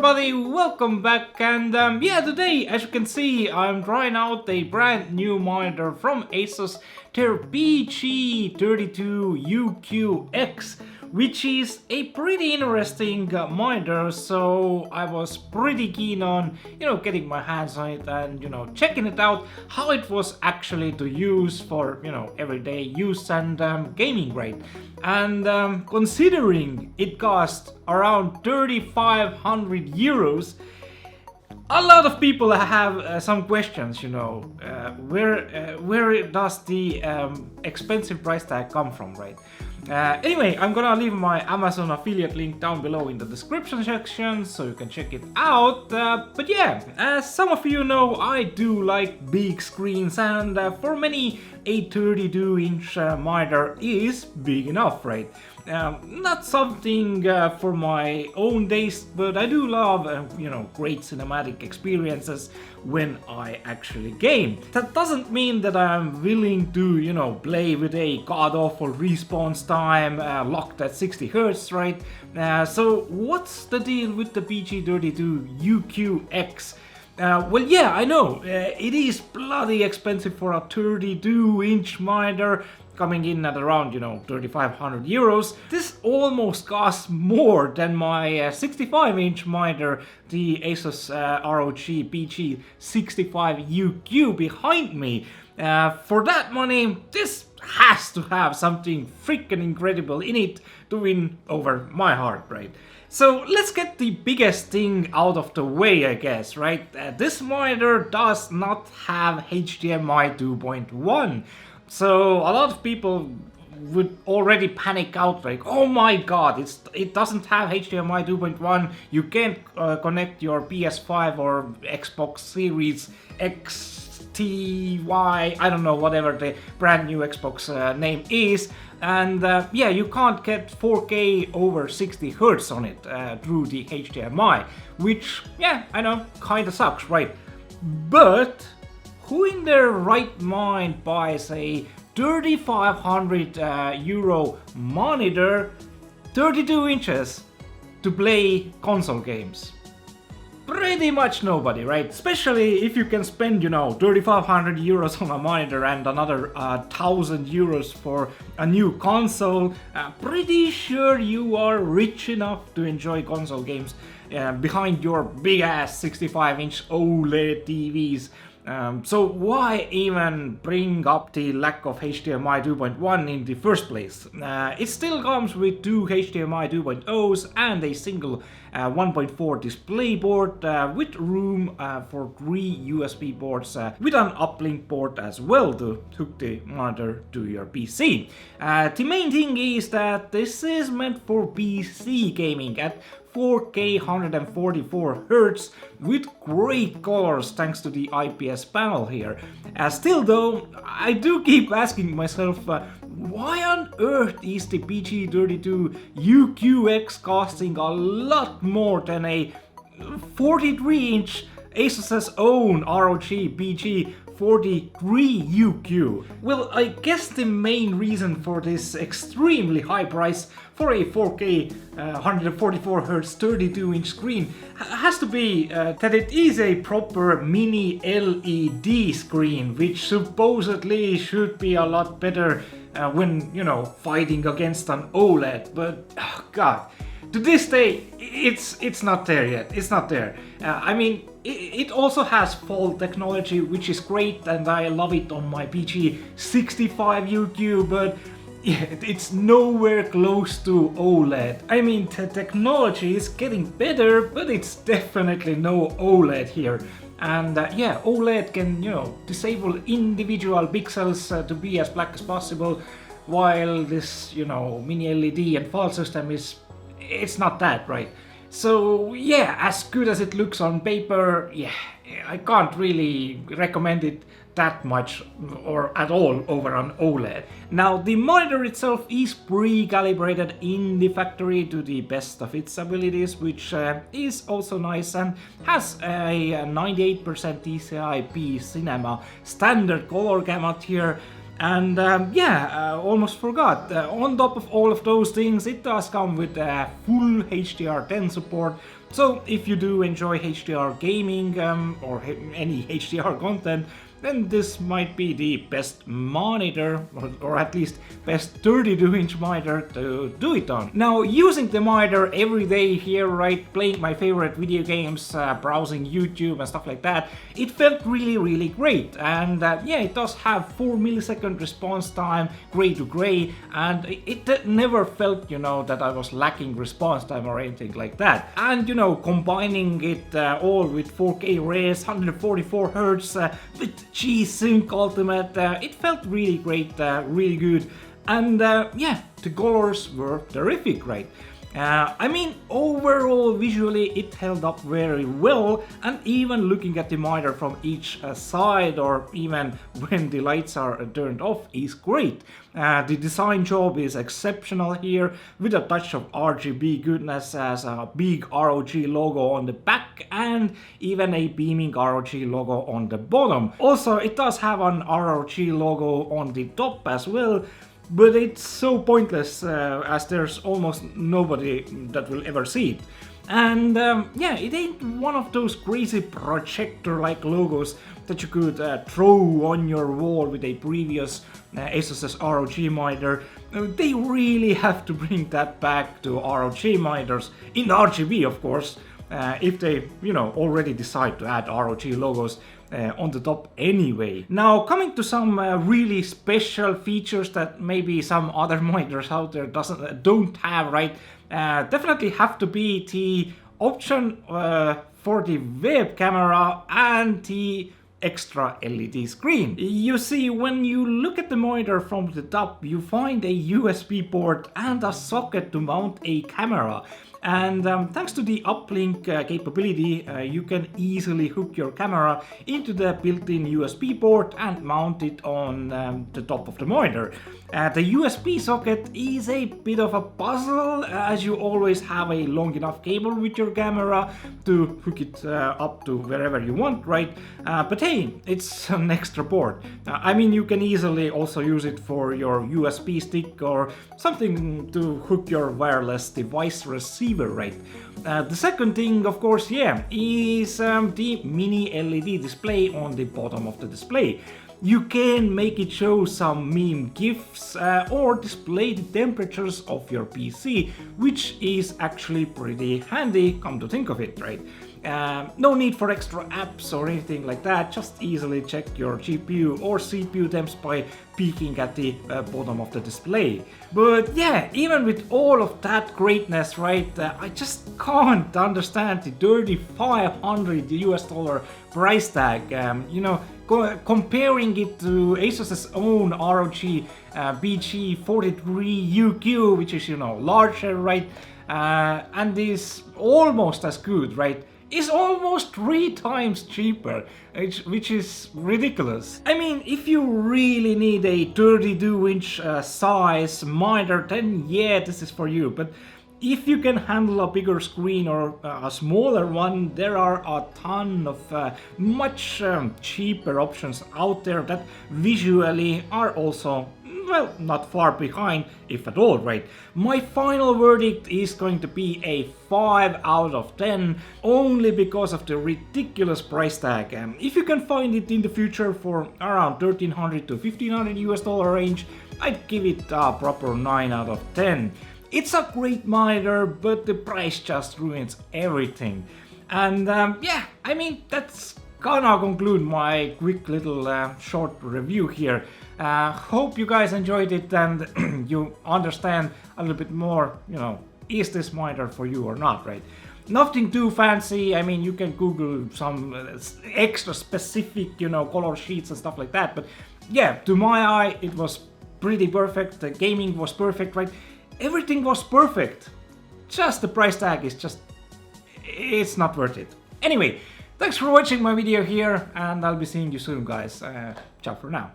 everybody, welcome back, and yeah, today as you can see I'm trying out a brand new monitor from ASUS, their PG32UQX, which is a pretty interesting monitor, so I was pretty keen on, getting my hands on it and, checking it out, how it was actually to use for, everyday use and gaming grade. And considering it cost around 3,500 euros, a lot of people have some questions, where does the expensive price tag come from, right? Anyway, I'm gonna leave my Amazon affiliate link down below in the description section so you can check it out. But yeah, as some of you know, I do like big screens, and for many a 32-inch monitor is big enough, right? Not something for my own taste, but I do love, great cinematic experiences when I actually game. That doesn't mean that I'm willing to, play with a god-awful response time locked at 60 Hz, right? So what's the deal with the PG32UQX? Well, yeah, I know, it is bloody expensive for a 32-inch monitor, coming in at around, 3,500 euros. This almost costs more than my 65-inch monitor, the ASUS ROG PG32UQ behind me. For that money, this has to have something freaking incredible in it to win over my heart, right? So let's get the biggest thing out of the way, I guess, right? This monitor does not have HDMI 2.1. So a lot of people would already panic out, like, oh my god, it doesn't have HDMI 2.1, you can't connect your PS5 or Xbox Series XTY, I don't know, whatever the brand new Xbox name is, and yeah, you can't get 4K over 60 Hz on it through the HDMI, which, yeah, I know, kinda sucks, right? But who in their right mind buys a 3,500 euro monitor, 32 inches, to play console games? Pretty much nobody, right? Especially if you can spend, 3,500 euros on a monitor and another 1,000 euros for a new console. Pretty sure you are rich enough to enjoy console games behind your big ass 65-inch OLED TVs. So why even bring up the lack of HDMI 2.1 in the first place? It still comes with two HDMI 2.0s and a single 1.4 display board with room for 3 USB ports with an uplink port as well to hook the monitor to your PC. The main thing is that this is meant for PC gaming at 4K 144 Hz with great colors thanks to the IPS panel here. Still though, I do keep asking myself, why on earth is the PG32UQX costing a lot more than a 43-inch ASUS's own ROG PG43UQ? Well, I guess the main reason for this extremely high price for a 4K 144 Hz 32-inch screen has to be that it is a proper mini LED screen, which supposedly should be a lot better when, fighting against an OLED, but oh god, to this day it's not there yet. It's not there. I mean, it also has fold technology, which is great, and I love it on my PG65UQ, but yeah, it's nowhere close to OLED. I mean, the technology is getting better, but it's definitely no OLED here. And yeah, OLED can, disable individual pixels to be as black as possible, while this, mini LED and file system it's not that, right? So yeah, as good as it looks on paper, yeah, I can't really recommend it that much or at all over an OLED. Now, the monitor itself is pre-calibrated in the factory to the best of its abilities, which is also nice, and has a 98% TCI-P Cinema standard color gamut here. And almost forgot. On top of all of those things, it does come with full HDR10 support. So if you do enjoy HDR gaming or any HDR content, then this might be the best monitor, or at least best 32-inch monitor to do it on. Now, using the monitor every day here, right, playing my favorite video games, browsing YouTube and stuff like that, it felt really great. And it does have 4 millisecond response time, gray to gray, and it never felt, that I was lacking response time or anything like that. And combining it all with 4K res, 144 Hz, with G-Sync Ultimate, it felt really great, really good, and the colors were terrific, right? I mean, overall, visually, it held up very well, and even looking at the monitor from each side, or even when the lights are turned off, is great. The design job is exceptional here, with a touch of RGB goodness, as a big ROG logo on the back, and even a beaming ROG logo on the bottom. Also, it does have an ROG logo on the top as well, but it's so pointless as there's almost nobody that will ever see it. And it ain't one of those crazy projector-like logos that you could throw on your wall with a previous ASUS ROG monitor. They really have to bring that back to ROG monitors, in RGB of course, if they, already decide to add ROG logos on the top anyway. Now, coming to some really special features that maybe some other monitors out there don't have, right? Definitely have to be the option for the web camera and the extra LED screen. You see, when you look at the monitor from the top, you find a USB port and a socket to mount a camera. And thanks to the uplink capability, you can easily hook your camera into the built-in USB port and mount it on the top of the monitor. The USB socket is a bit of a puzzle, as you always have a long enough cable with your camera to hook it up to wherever you want, right? But hey, it's an extra port. I mean, you can easily also use it for your USB stick or something to hook your wireless device receiver, right? The second thing, of course, is the mini LED display on the bottom of the display. You can make it show some meme GIFs or display the temperatures of your PC, which is actually pretty handy, come to think of it, right? No need for extra apps or anything like that, just easily check your GPU or CPU temps by peeking at the bottom of the display. But yeah, even with all of that greatness, right, I just can't understand the $3,500 price tag. Comparing it to ASUS's own ROG PG32UQ, which is, larger, right, and is almost as good, right, is almost 3 times cheaper, which is ridiculous. I mean, if you really need a 32-inch size monitor, then yeah, this is for you. But if you can handle a bigger screen or a smaller one, there are a ton of much cheaper options out there that visually are also, well, not far behind, if at all, right? My final verdict is going to be a 5 out of 10, only because of the ridiculous price tag. If you can find it in the future for around $1,300 to $1,500 range, I'd give it a proper 9 out of 10. It's a great monitor, but the price just ruins everything. And I mean, that's gonna conclude my quick little short review here. Hope you guys enjoyed it and you understand a little bit more, is this monitor for you or not, right? Nothing too fancy. I mean, you can Google some extra specific, color sheets and stuff like that. But yeah, to my eye, it was pretty perfect. The gaming was perfect, right? Everything was perfect. Just the price tag is it's not worth it. Anyway, thanks for watching my video here, and I'll be seeing you soon, guys. Ciao for now.